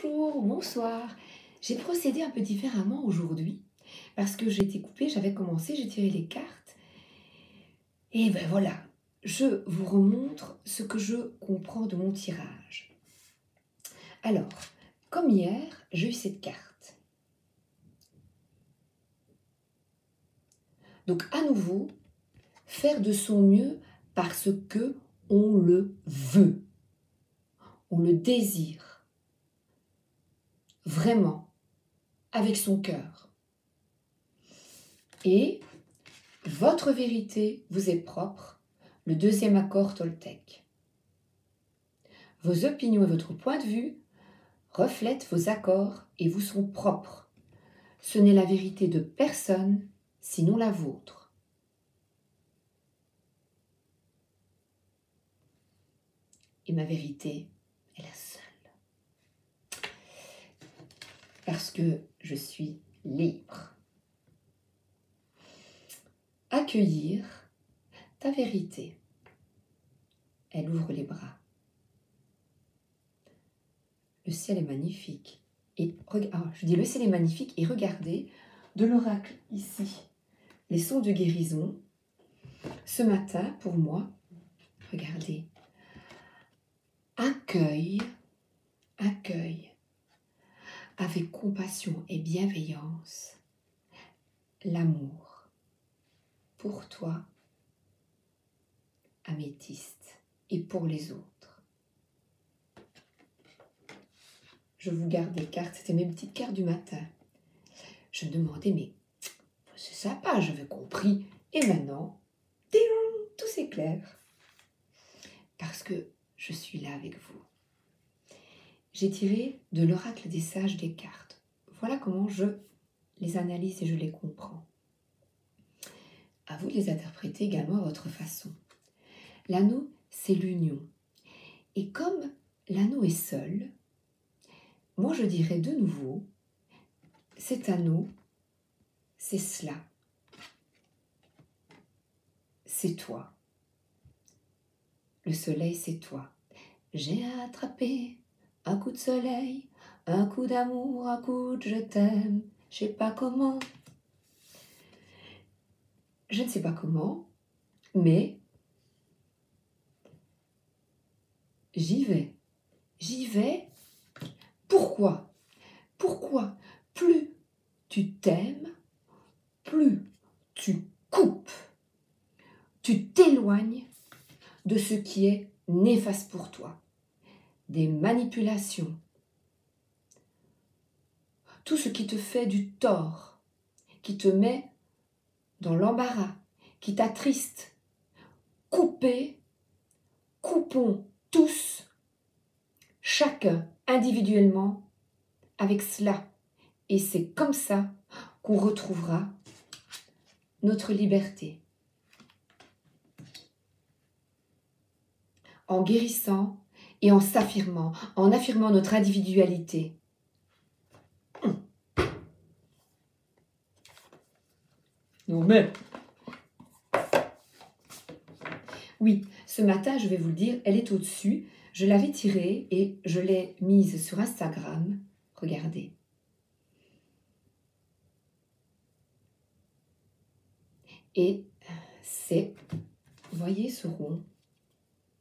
Bonjour, bonsoir. J'ai procédé un peu différemment aujourd'hui parce que j'ai été coupée, j'avais commencé, j'ai tiré les cartes et ben voilà, je vous remontre ce que je comprends de mon tirage. Alors, comme hier, j'ai eu cette carte. Donc à nouveau, faire de son mieux parce que on le veut, on le désire, vraiment, avec son cœur. Et votre vérité vous est propre, le deuxième accord Toltec. Vos opinions et votre point de vue reflètent vos accords et vous sont propres. Ce n'est la vérité de personne, sinon la vôtre. Et ma vérité est la seule. Parce que je suis libre. Accueillir ta vérité. Elle ouvre les bras. Le ciel est magnifique. Et je dis le ciel est magnifique et regardez de l'oracle ici. Les sons de guérison. Ce matin, pour moi, regardez. Accueille avec compassion et bienveillance l'amour pour toi, améthyste, et pour les autres. Je vous garde des cartes, c'était mes petites cartes du matin. Je me demandais, mais c'est sympa, j'avais compris. Et maintenant, tout s'éclaire. Parce que je suis là avec vous. J'ai tiré de l'oracle des sages des cartes. Voilà comment je les analyse et je les comprends. À vous de les interpréter également à votre façon. L'anneau, c'est l'union. Et comme l'anneau est seul, moi je dirais de nouveau, cet anneau, c'est cela. C'est toi. Le soleil, c'est toi. J'ai attrapé un coup de soleil, un coup d'amour, un coup de je t'aime. Je sais pas comment. Je ne sais pas comment, mais j'y vais. J'y vais. Pourquoi? Pourquoi? Plus tu t'aimes, plus tu coupes, tu t'éloignes de ce qui est néfaste pour toi. Des manipulations, tout ce qui te fait du tort, qui te met dans l'embarras, qui t'attriste. Coupons tous, chacun individuellement, avec cela. Et c'est comme ça qu'on retrouvera notre liberté. En guérissant et en s'affirmant, en affirmant notre individualité. Non mais... Oui, ce matin, je vais vous le dire, elle est au-dessus. Je l'avais tirée et je l'ai mise sur Instagram. Regardez. Et c'est, vous voyez ce rond,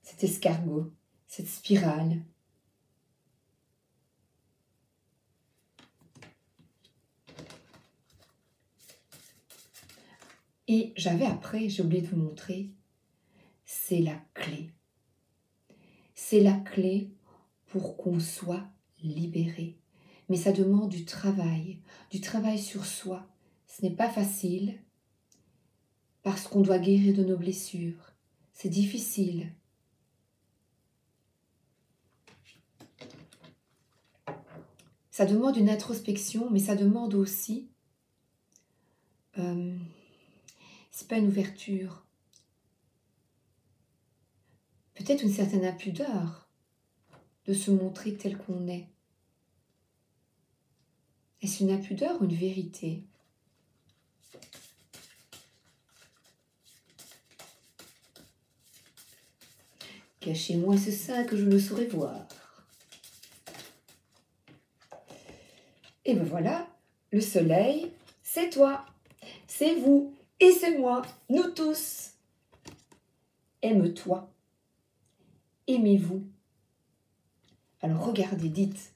cet escargot, cette spirale. Et j'avais après, j'ai oublié de vous montrer, c'est la clé. C'est la clé pour qu'on soit libéré. Mais ça demande du travail sur soi. Ce n'est pas facile parce qu'on doit guérir de nos blessures. C'est difficile. Ça demande une introspection, mais ça demande aussi, c'est pas une ouverture, peut-être une certaine impudeur de se montrer tel qu'on est. Est-ce une impudeur ou une vérité? Cachez-moi ce sein que je ne saurais voir. Et ben voilà, le soleil, c'est toi, c'est vous et c'est moi, nous tous. Aime-toi, aimez-vous. Alors regardez, dites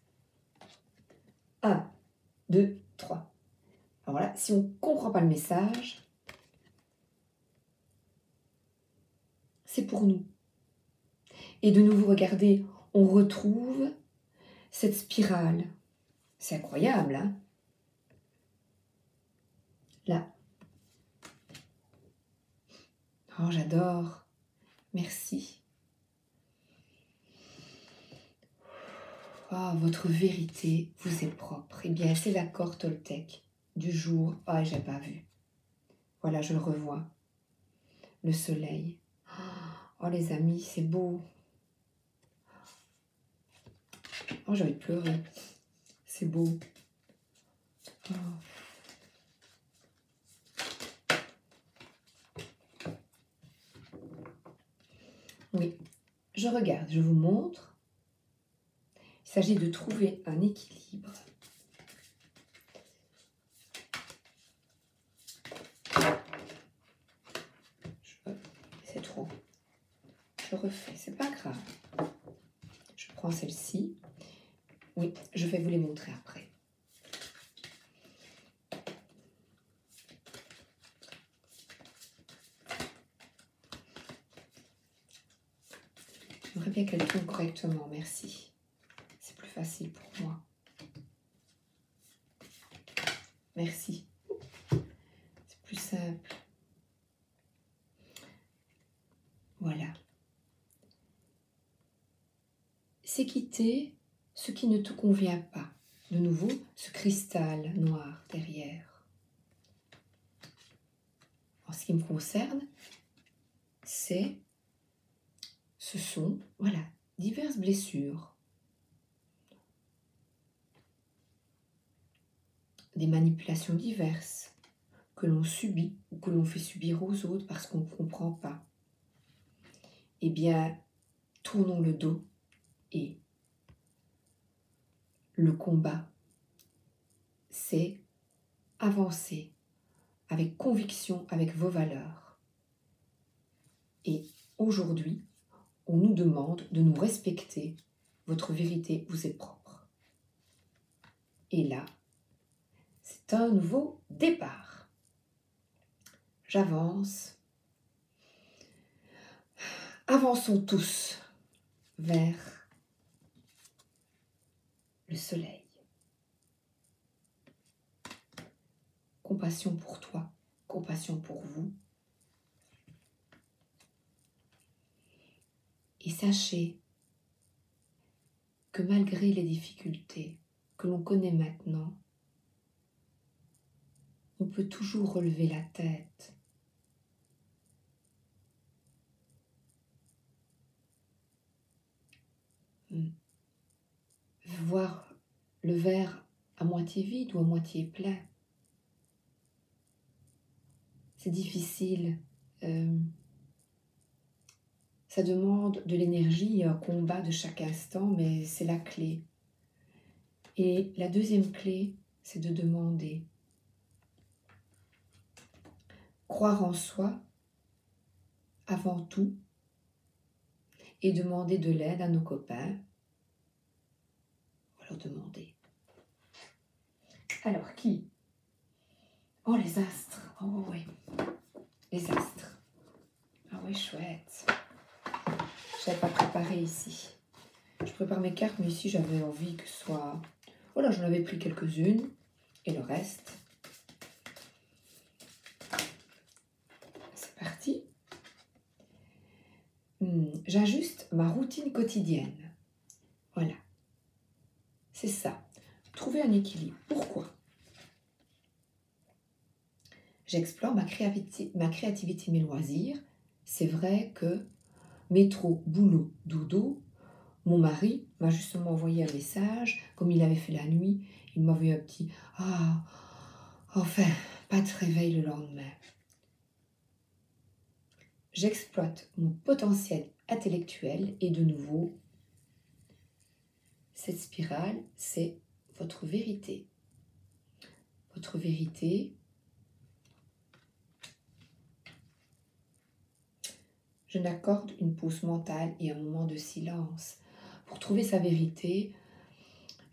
1, 2, 3. Alors voilà, si on ne comprend pas le message, c'est pour nous. Et de nouveau, regardez, on retrouve cette spirale. C'est incroyable, hein? Là. Oh, j'adore. Merci. Oh, votre vérité vous est propre. Eh bien, c'est l'accord Toltec du jour. Ah, j'ai pas vu. Voilà, je le revois. Le soleil. Oh, les amis, c'est beau. Oh, j'ai envie de pleurer. C'est beau. Oh. Oui, je regarde, je vous montre. Il s'agit de trouver un équilibre. C'est trop. Je refais, c'est pas grave. Je prends celle-ci. Oui, je vais vous les montrer après. J'aimerais bien qu'elle tourne correctement, merci. C'est plus facile pour moi. Merci. C'est plus simple. Voilà. C'est quitter ce qui ne te convient pas. De nouveau, ce cristal noir derrière. En ce qui me concerne, ce sont, voilà, diverses blessures. Des manipulations diverses que l'on subit ou que l'on fait subir aux autres parce qu'on ne comprend pas. Eh bien, tournons le dos et le combat, c'est avancer avec conviction, avec vos valeurs. Et aujourd'hui, on nous demande de nous respecter. Votre vérité vous est propre. Et là, c'est un nouveau départ. J'avance. Avançons tous vers le soleil. Compassion pour toi, compassion pour vous. Et sachez que malgré les difficultés que l'on connaît maintenant, on peut toujours relever la tête. Voir le verre à moitié vide ou à moitié plein. C'est difficile. Ça demande de l'énergie, un combat de chaque instant, mais c'est la clé. Et la deuxième clé, c'est de demander. Croire en soi, avant tout, et demander de l'aide à nos copains. On va leur demander. Alors, qui? Oh, les astres. Oh, oui. Les astres. Ah oui, chouette. Je n'avais pas préparé ici. Je prépare mes cartes, mais ici, j'avais envie que ce soit... Voilà, j'en avais pris quelques-unes. Et le reste. C'est parti. J'ajuste ma routine quotidienne. Voilà. C'est ça. Trouver un équilibre. Pourquoi? J'explore ma créativité, mes loisirs. C'est vrai que métro, boulot, dodo, mon mari m'a justement envoyé un message, comme il avait fait la nuit. Il m'a envoyé un petit « Ah, enfin, pas de réveil le lendemain ». J'exploite mon potentiel intellectuel et de nouveau, cette spirale, c'est votre vérité. votre vérité. Je n'accorde une pause mentale et un moment de silence pour trouver sa vérité.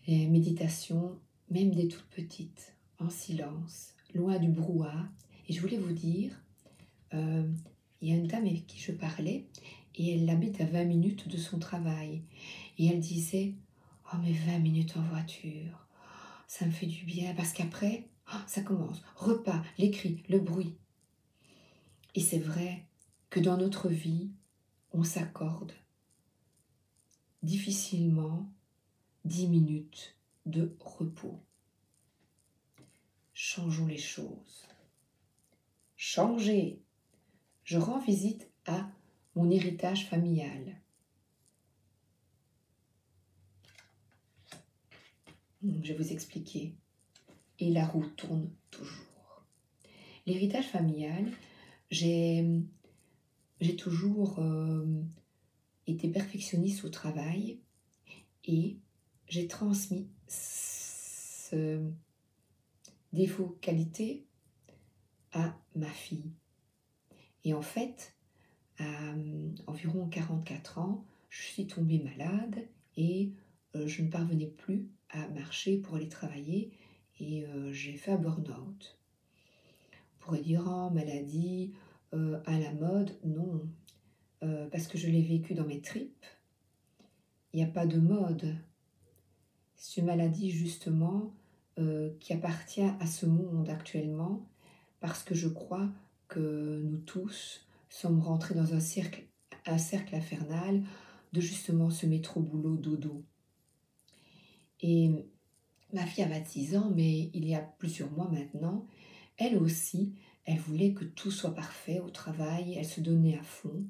Et méditation, même des toutes petites, en silence, loin du brouhaha. Et je voulais vous dire, il y a une dame avec qui je parlais et elle habite à 20 minutes de son travail. Et elle disait, oh mais 20 minutes en voiture, ça me fait du bien parce qu'après, ça commence, repas, les cris, le bruit. Et c'est vrai que dans notre vie, on s'accorde difficilement 10 minutes de repos. Changeons les choses. Changer. Je rends visite à mon héritage familial. Je vais vous expliquer. Et la roue tourne toujours. L'héritage familial, j'ai toujours été perfectionniste au travail et j'ai transmis ce défaut qualité à ma fille. Et en fait, à environ 44 ans, je suis tombée malade et je ne parvenais plus à marcher pour aller travailler et j'ai fait un burn-out. On pourrait dire, oh, maladie à la mode, non, parce que je l'ai vécu dans mes tripes. Il n'y a pas de mode. C'est une maladie justement qui appartient à ce monde actuellement parce que je crois que nous tous sommes rentrés dans un cercle infernal de justement se mettre au boulot dodo. Et ma fille a 26 ans, mais il y a plusieurs mois maintenant, elle aussi, elle voulait que tout soit parfait au travail, elle se donnait à fond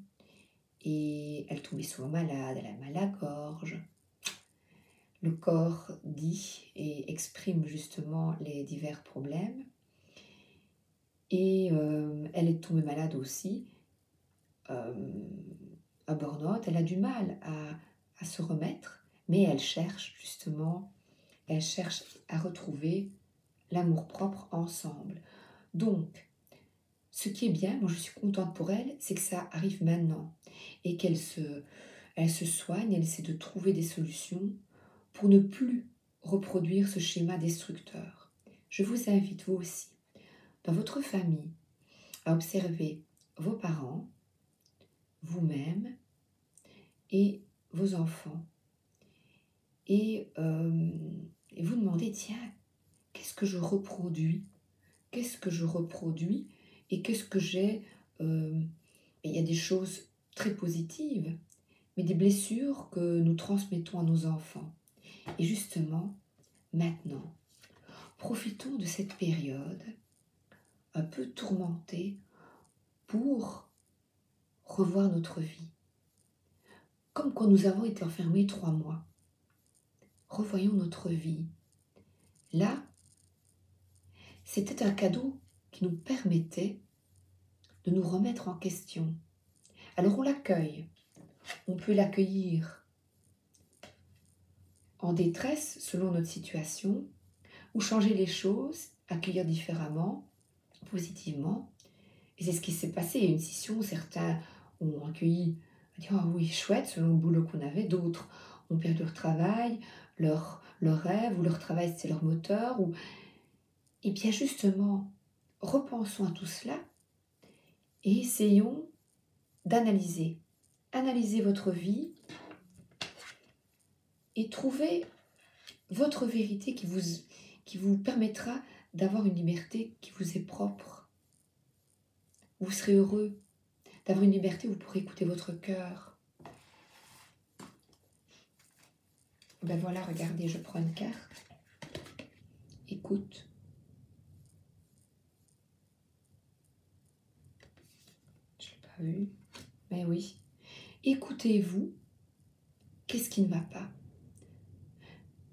et elle tombait souvent malade, elle a mal à la gorge. Le corps dit et exprime justement les divers problèmes. Et elle est tombée malade aussi, à burn-out. Elle a du mal à se remettre, mais elle cherche justement, elle cherche à retrouver l'amour-propre ensemble. Donc, ce qui est bien, moi je suis contente pour elle, c'est que ça arrive maintenant et elle se soigne, elle essaie de trouver des solutions pour ne plus reproduire ce schéma destructeur. Je vous invite, vous aussi, dans votre famille, à observer vos parents, vous-même et vos enfants. Et vous demandez, tiens, qu'est-ce que je reproduis? Qu'est-ce que je reproduis? Et qu'est-ce que j'ai il y a des choses très positives, mais des blessures que nous transmettons à nos enfants. Et justement, maintenant, profitons de cette période un peu tourmentée pour revoir notre vie. Comme quand nous avons été enfermés 3 mois. Revoyons notre vie. Là, c'était un cadeau qui nous permettait de nous remettre en question. Alors on l'accueille. On peut l'accueillir en détresse selon notre situation, ou changer les choses, accueillir différemment, positivement. Et c'est ce qui s'est passé. Il y a une scission, certains ont accueilli, ont dit « Oh oui, chouette », selon le boulot qu'on avait, d'autres ont perdu leur travail, leur rêve, ou leur travail c'était leur moteur. Et bien justement, repensons à tout cela et essayons d'analyser. Analysez votre vie et trouvez votre vérité qui vous permettra d'avoir une liberté qui vous est propre. Vous serez heureux d'avoir une liberté où vous pourrez écouter votre cœur. Ben voilà, regardez, je prends une carte. Écoute. Je ne l'ai pas vu. Mais oui. Écoutez-vous. Qu'est-ce qui ne va pas?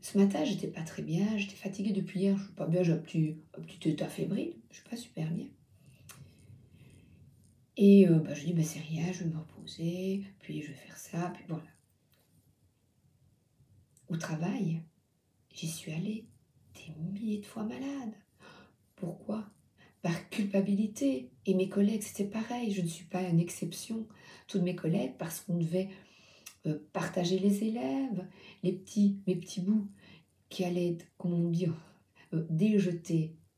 Ce matin, j'étais pas très bien. J'étais fatiguée depuis hier. Je suis pas bien. J'ai un petit état fébrile. Je suis pas super bien. Et je dis, c'est rien, je vais me reposer. Puis je vais faire ça. Puis voilà. Au travail, j'y suis allée des milliers de fois malade. Pourquoi? Par culpabilité. Et mes collègues, c'était pareil, je ne suis pas une exception. Toutes mes collègues, parce qu'on devait partager les élèves, mes petits bouts qui allaient, comme on dit,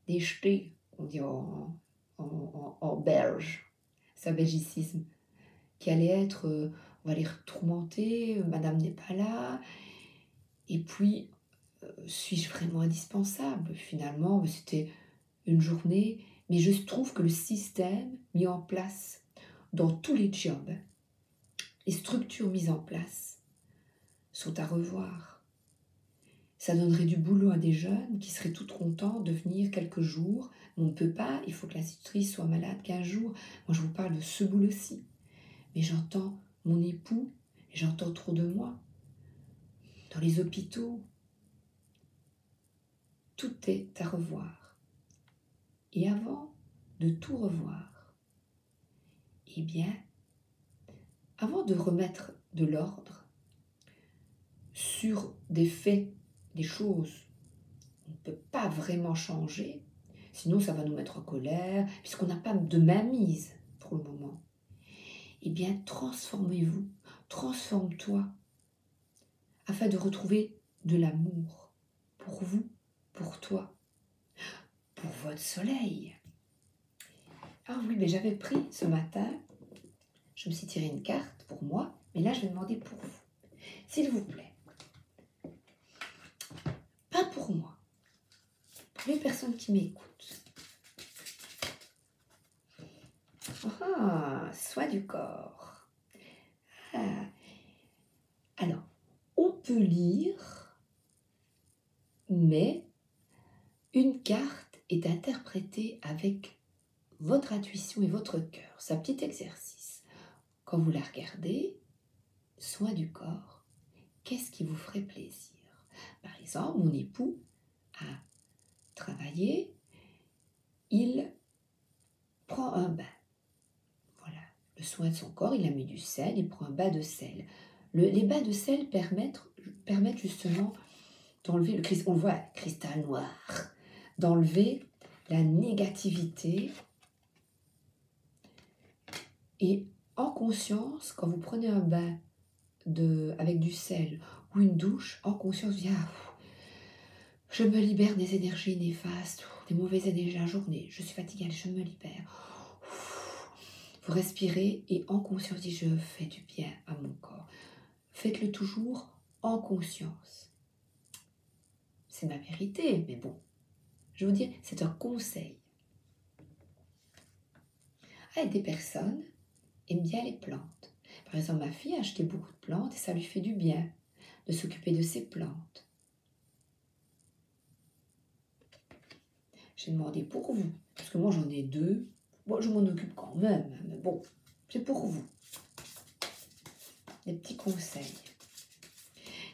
déjeter, on dit en belge, c'est un belgicisme, qui allait être, on va les tourmenter, madame n'est pas là, et puis, suis-je vraiment indispensable? Finalement, c'était une journée, mais je trouve que le système mis en place dans tous les jobs, les structures mises en place, sont à revoir. Ça donnerait du boulot à des jeunes qui seraient tout contents de venir quelques jours. Mais on ne peut pas, il faut que l'institutrice soit malade 15 jours. Moi, je vous parle de ce boulot-ci. Mais j'entends mon époux, et j'entends trop de moi. Dans les hôpitaux, tout est à revoir. Et avant de tout revoir, eh bien, avant de remettre de l'ordre sur des faits, des choses, on ne peut pas vraiment changer, sinon ça va nous mettre en colère, puisqu'on n'a pas de mainmise pour le moment. Eh bien, transformez-vous, transforme-toi, afin de retrouver de l'amour pour vous, pour toi, pour votre soleil. Ah oui, mais j'avais pris ce matin, je me suis tiré une carte pour moi, mais là je vais demander pour vous. S'il vous plaît, pas pour moi, pour les personnes qui m'écoutent. Ah, soin du corps. Ah. Alors, on peut lire, mais une carte est interprétée avec votre intuition et votre cœur. C'est un petit exercice. Quand vous la regardez, soin du corps, qu'est-ce qui vous ferait plaisir? Par exemple, mon époux a travaillé, il prend un bain. Voilà, le soin de son corps, il a mis du sel, il prend un bain de sel. Les bains de sel permettent justement d'enlever on le voit, cristal noir, d'enlever la négativité. Et en conscience, quand vous prenez un bain avec du sel ou une douche, en conscience, je me libère des énergies néfastes, des mauvaises énergies de la journée, je suis fatiguée, je me libère. Vous respirez et en conscience, je fais du bien à mon corps. Faites-le toujours en conscience. C'est ma vérité, mais bon, je veux dire, c'est un conseil. Des personnes aiment bien les plantes. Par exemple, ma fille a acheté beaucoup de plantes et ça lui fait du bien de s'occuper de ses plantes. J'ai demandé pour vous, parce que moi j'en ai 2. Bon, je m'en occupe quand même, mais bon, c'est pour vous. Des petits conseils.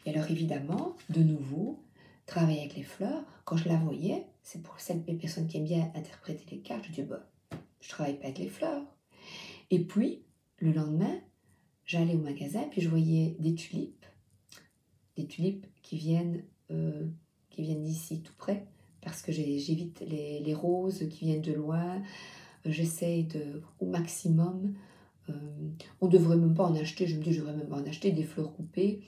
Et alors évidemment, de nouveau, travailler avec les fleurs, quand je la voyais, c'est pour celles des personnes qui aiment bien interpréter les cartes, je dis, je travaille pas avec les fleurs. Et puis, le lendemain, j'allais au magasin, puis je voyais des tulipes qui viennent d'ici, tout près, parce que j'évite les roses qui viennent de loin. J'essaye au maximum. On ne devrait même pas en acheter, je me dis, je devrais même pas en acheter des fleurs coupées.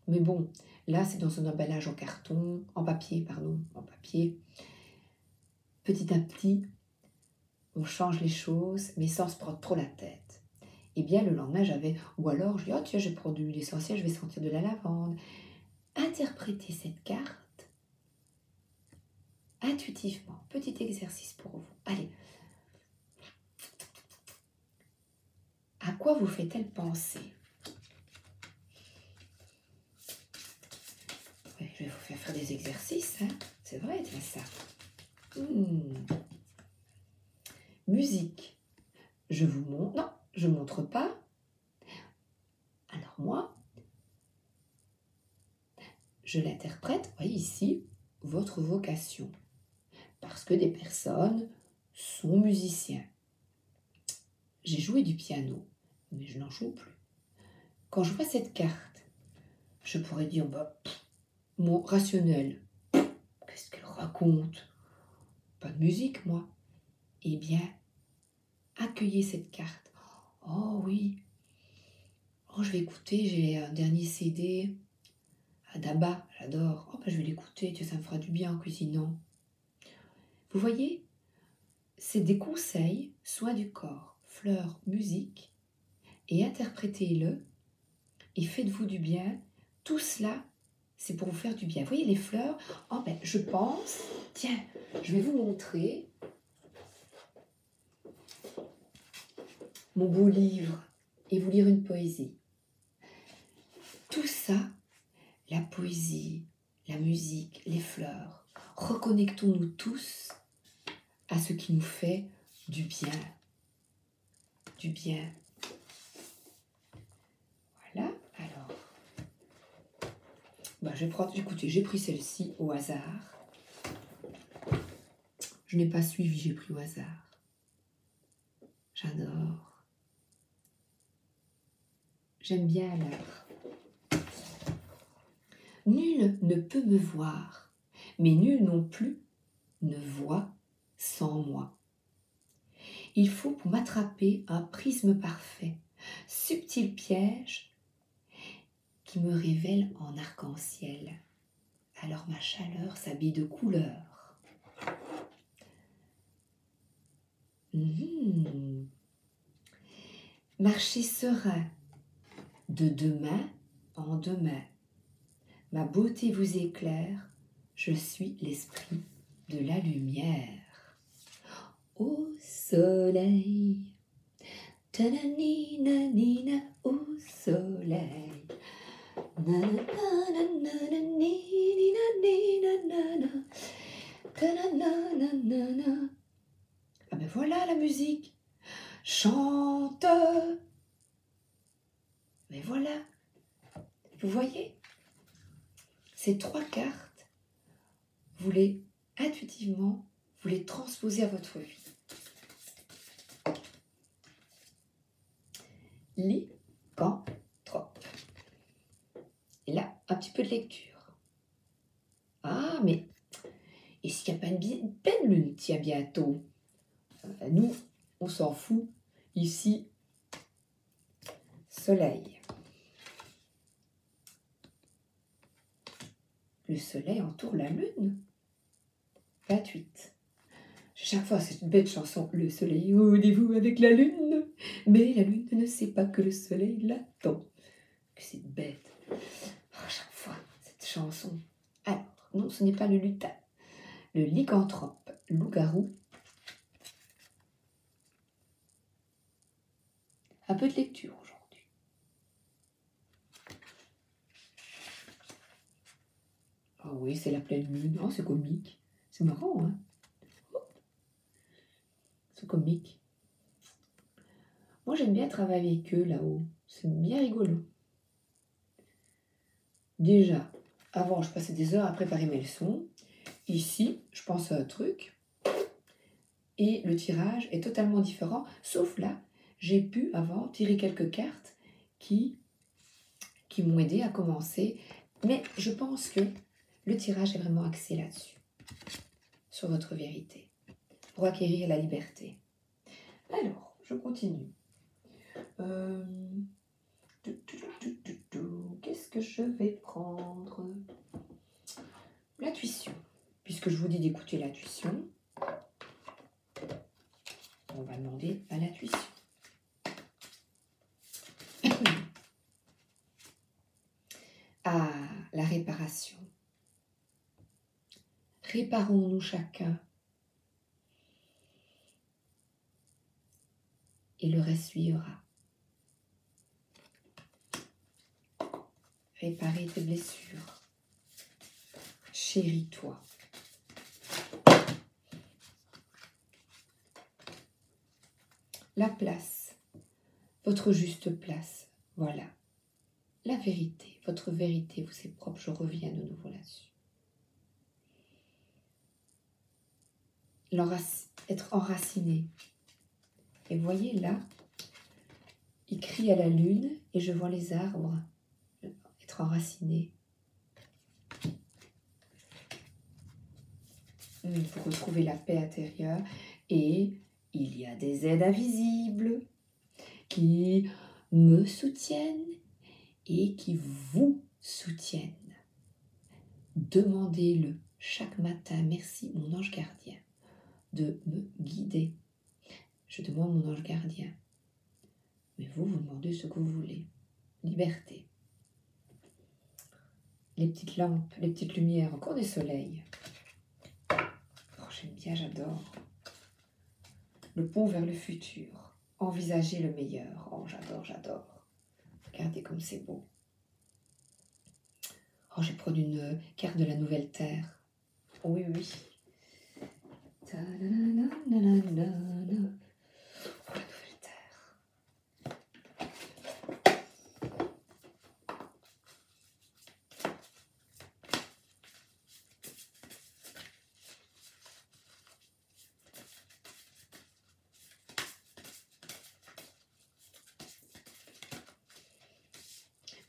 Mais bon, là, c'est dans un emballage en papier. Petit à petit, on change les choses, mais sans se prendre trop la tête. Et bien, le lendemain, ou alors, je dis, oh tiens, je vais prendre de l'huile essentielle, je vais sentir de la lavande. Interprétez cette carte intuitivement. Petit exercice pour vous. Allez. À quoi vous fait-elle penser? Ouais, je vais vous faire des exercices, hein. C'est vrai, tiens ça. Musique. Je vous montre. Non, je ne montre pas. Alors moi, je l'interprète, vous voyez ici, votre vocation. Parce que des personnes sont musiciens. J'ai joué du piano, mais je n'en joue plus. Quand je vois cette carte, je pourrais dire, mon rationnel, qu'est-ce qu'elle raconte? Pas de musique, moi. Eh bien, accueillez cette carte. Oh oui. Oh, je vais écouter, j'ai un dernier CD. D'Abba, j'adore. Oh, ben, je vais l'écouter, tiens, ça me fera du bien en cuisinant. Vous voyez, c'est des conseils, soins du corps, fleurs, musique, et interprétez-le, et faites-vous du bien. Tout cela, c'est pour vous faire du bien. Vous voyez les fleurs? Oh, ben, je pense, tiens, je vais vous montrer mon beau livre et vous lire une poésie. Tout ça, la poésie, la musique, les fleurs, reconnectons-nous tous à ce qui nous fait du bien. Du bien. Voilà, alors. Ben, je vais prendre, écoutez, j'ai pris celle-ci au hasard. Je n'ai pas suivi, j'ai pris au hasard. J'adore. J'aime bien l'art. Nul ne peut me voir, mais nul non plus ne voit sans moi. Il faut pour m'attraper un prisme parfait, subtil piège qui me révèle en arc-en-ciel. Alors ma chaleur s'habille de couleurs. Marcher serein, de demain en demain. Ma beauté vous éclaire, je suis l'esprit de la lumière. Au soleil, tananina nina, au soleil. Ah ben voilà la musique. Chante. Mais voilà. Vous voyez, ces trois cartes, vous les intuitivement, vous les transposez à votre vie. Lycanthrope. Et là, un petit peu de lecture. Ah, mais et s'il n'y a pas une pleine lune, tiens, bientôt. Nous, on s'en fout. Ici, soleil. Le soleil entoure la lune. 28. Chaque fois, c'est une belle chanson. Le soleil au rendez-vous avec la lune. Mais la lune ne sait pas que le soleil l'attend. Que c'est bête. À chaque fois, cette chanson. Alors, non, ce n'est pas le lutin. Le lycanthrope, loup-garou. Un peu de lecture aujourd'hui. Ah oui, c'est la pleine lune. Oh, c'est comique. C'est marrant, hein? C'est comique. Moi, j'aime bien travailler avec eux là-haut. C'est bien rigolo. Déjà, avant, je passais des heures à préparer mes leçons. Ici, je pense à un truc. Et le tirage est totalement différent. Sauf là, j'ai pu avant tirer quelques cartes qui m'ont aidé à commencer. Mais je pense que le tirage est vraiment axé là-dessus. Sur votre vérité. Pour acquérir la liberté. Alors, je continue. Qu'est-ce que je vais prendre? L'intuition. Puisque je vous dis d'écouter l'intuition, on va demander à l'intuition. Ah, la réparation. Réparons-nous chacun. Et le reste suivra. Réparer tes blessures. Chéris-toi. La place. Votre juste place. Voilà. La vérité. Votre vérité vous est propre. Je reviens de nouveau là-dessus. Être enraciné. Et vous voyez là, il crie à la lune et je vois les arbres être enracinés. Vous retrouvez la paix intérieure et il y a des aides invisibles qui me soutiennent et qui vous soutiennent. Demandez-le chaque matin. Merci mon ange gardien de me guider. Je demande mon ange gardien. Mais vous demandez ce que vous voulez. Liberté. Les petites lampes, les petites lumières, encore des soleils. Oh, j'aime bien, j'adore. Le pont vers le futur. Envisager le meilleur. Oh, j'adore, j'adore. Regardez comme c'est beau. Oh, je vais prendre une carte de la nouvelle terre. Oh, oui, oui. Ta-na-na-na-na-na-na. Oh, la nouvelle terre.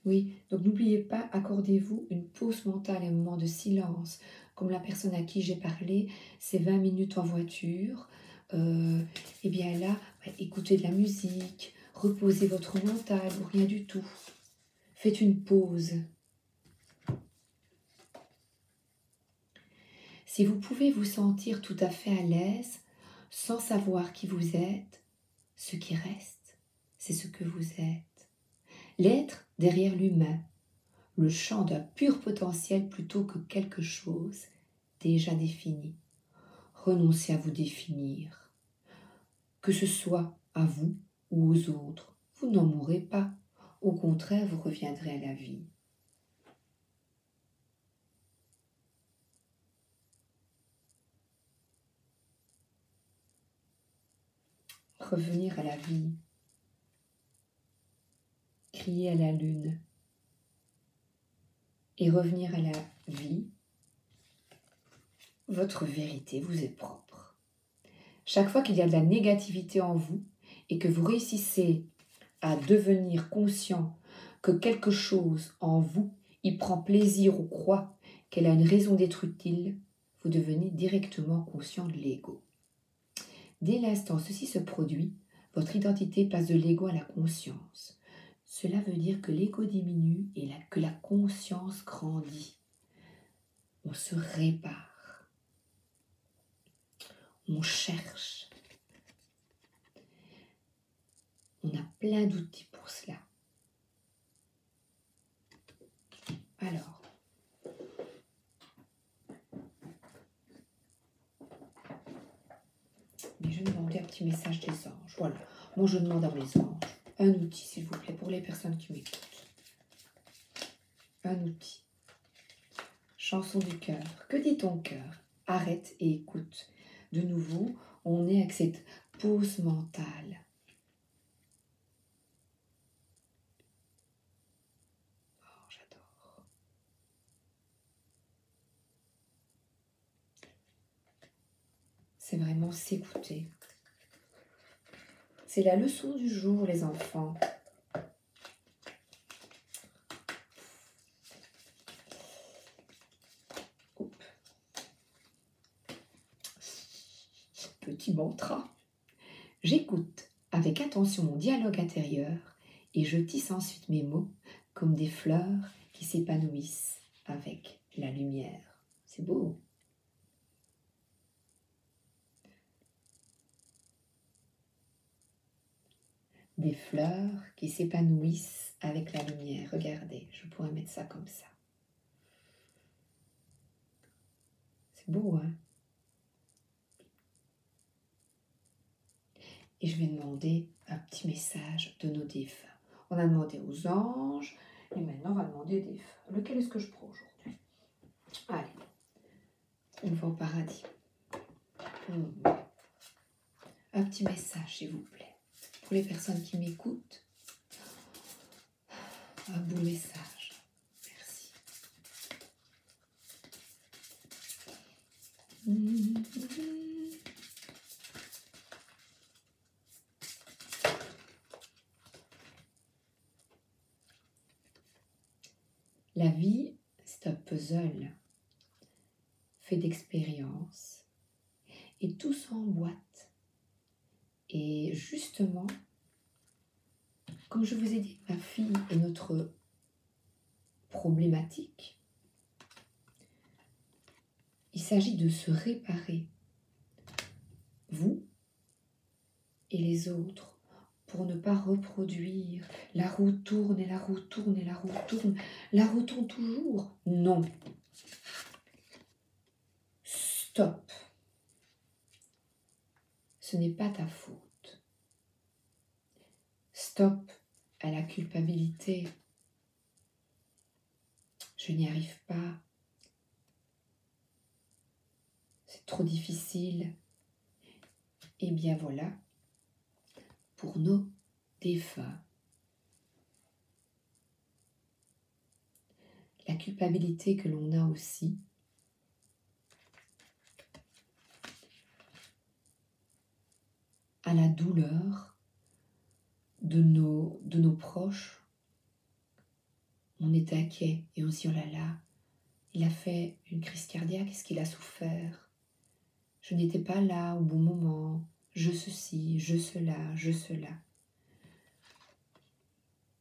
Oui, donc n'oubliez pas, accordez-vous une pause mentale, un moment de silence. Comme la personne à qui j'ai parlé, c'est 20 minutes en voiture. Et bien là, écoutez de la musique, reposez votre mental ou rien du tout. Faites une pause. Si vous pouvez vous sentir tout à fait à l'aise, sans savoir qui vous êtes, ce qui reste, c'est ce que vous êtes. L'être derrière l'humain, le champ d'un pur potentiel plutôt que quelque chose déjà défini. Renoncez à vous définir. Que ce soit à vous ou aux autres, vous n'en mourrez pas. Au contraire, vous reviendrez à la vie. Revenir à la vie. Crier à la lune. Et revenir à la vie. Votre vérité vous est propre. Chaque fois qu'il y a de la négativité en vous et que vous réussissez à devenir conscient que quelque chose en vous y prend plaisir ou croit qu'elle a une raison d'être utile, vous devenez directement conscient de l'ego. Dès l'instant où ceci se produit, votre identité passe de l'ego à la conscience. Cela veut dire que l'ego diminue et que la conscience grandit. On se répare. On cherche. On a plein d'outils pour cela. Alors, mais je demandais un petit message des anges. Voilà, moi je demande à mes anges un outil, s'il vous plaît, pour les personnes qui m'écoutent. Un outil. Chanson du cœur. Que dit ton cœur? Arrête et écoute. De nouveau, on est avec cette pause mentale. Oh, j'adore. C'est vraiment s'écouter. C'est la leçon du jour, les enfants. Hop. Petit mantra. J'écoute avec attention mon dialogue intérieur et je tisse ensuite mes mots comme des fleurs qui s'épanouissent avec la lumière. C'est beau. Des fleurs qui s'épanouissent avec la lumière. Regardez, je pourrais mettre ça comme ça. C'est beau, hein? Et je vais demander un petit message de nos défunts. On a demandé aux anges, et maintenant on va demander aux défunts. Lequel est-ce que je prends aujourd'hui? Allez, on va au paradis. Un petit message, s'il vous plaît. Pour les personnes qui m'écoutent, un beau message. Merci. La vie, c'est un puzzle fait d'expériences, et tout s'emboîte. Et justement, comme je vous ai dit, ma fille est notre problématique. Il s'agit de se réparer, vous et les autres, pour ne pas reproduire. La roue tourne et la roue tourne et la roue tourne. La roue tourne toujours. Non. Stop. Ce n'est pas ta faute. Stop à la culpabilité. Je n'y arrive pas. C'est trop difficile. Et bien voilà, pour nos défunts. La culpabilité que l'on a aussi, à la douleur de nos proches. On est inquiet et on se dit, oh là là, il a fait une crise cardiaque, est-ce qu'il a souffert? Je n'étais pas là au bon moment, je ceci, je cela, je cela.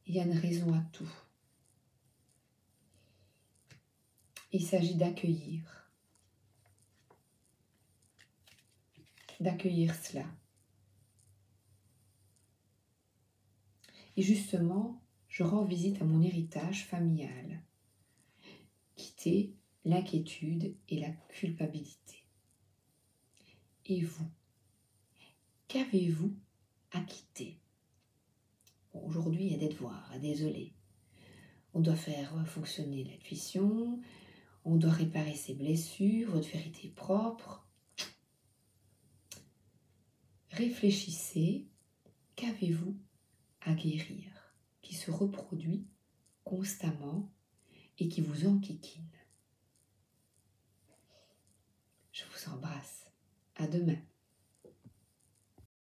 Il y a une raison à tout. Il s'agit d'accueillir cela. Et justement, je rends visite à mon héritage familial, quitter l'inquiétude et la culpabilité. Et vous, qu'avez-vous à quitter? Bon, aujourd'hui, il y a des devoirs, désolé. On doit faire fonctionner l'intuition, on doit réparer ses blessures, votre vérité propre. Réfléchissez, qu'avez-vous à guérir, qui se reproduit constamment et qui vous enquiquine. Je vous embrasse. À demain.